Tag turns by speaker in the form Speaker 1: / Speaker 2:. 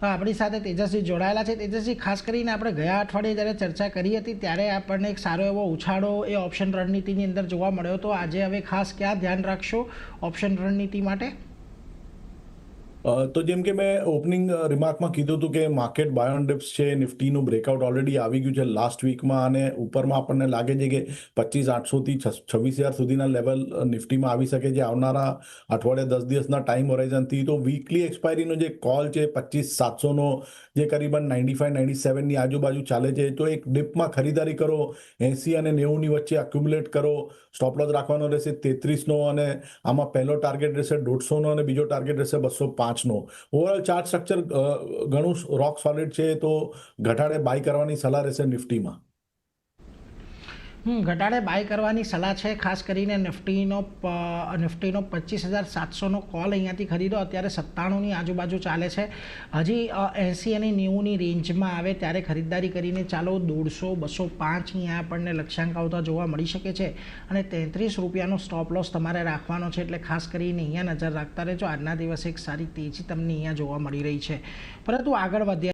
Speaker 1: આપણી સાથે તેજસ્વી જોડાયેલા છે. તેજસ્વી, ખાસ કરીને આપણે ગયા અઠવાડિયે જ્યારે ચર્ચા કરી હતી ત્યારે આપણને એક સારો એવો ઉછાળો એ ઓપ્શન રણનીતિની અંદર જોવા મળ્યો હતો. આજે હવે ખાસ ક્યાં ધ્યાન રાખશો ઓપ્શન રણનીતિ માટે?
Speaker 2: તો જેમ કે મેં ઓપનિંગ રિમાર્કમાં કીધું હતું કે માર્કેટ બાય ઓન ડિપ્સ છે, નિફ્ટીનું બ્રેકઆઉટ ઓલરેડી આવી ગયું છે લાસ્ટ વીકમાં, અને ઉપરમાં આપણને લાગે છે કે 25,800 થી 26,000 સુધીના લેવલ નિફ્ટીમાં આવી શકે છે આવનારા અઠવાડિયા 10 દિવસના ટાઈમ હોરાઇઝનથી. તો વીકલી એક્સપાયરીનો જે કોલ છે 25,700નો, જે કરીબન 95-97ની આજુબાજુ ચાલે છે, તો એક ડિપમાં ખરીદારી કરો, 80 અને 90ની વચ્ચે અક્યુમ્યુલેટ કરો. સ્ટોપ લોસ રાખવાનો રહેશે 33નો, અને આમાં પહેલો ટાર્ગેટ રહેશે 150નો અને બીજો ટાર્ગેટ રહેશે 205નો. ઓવરઓલ ચાર્ટ સ્ટ્રક્ચર ઘણું રોક સોલિડ છે, તો ઘટાડે બાય કરવાની સલાહ રહેશે નિફ્ટીમાં.
Speaker 1: ઘટાડે બાય કરવાની સલાહ છે. ખાસ કરીને નિફ્ટીનો 25,700નો કોલ અહીંયાથી ખરીદો. અત્યારે 97ની આજુબાજુ ચાલે છે. હજી 80 અને 90ની રેન્જમાં આવે ત્યારે ખરીદારી કરીને ચાલો. 150, 205 અહીંયા આપણને લક્ષ્યાંક આવતા જોવા મળી શકે છે, અને 33 રૂપિયાનો સ્ટોપ લોસ તમારે રાખવાનો છે. એટલે ખાસ કરીને અહીંયા નજર રાખતા રહેજો. આજના દિવસે એક સારી તેજી તમને અહીંયા જોવા મળી રહી છે. પરંતુ આગળ વધ્યા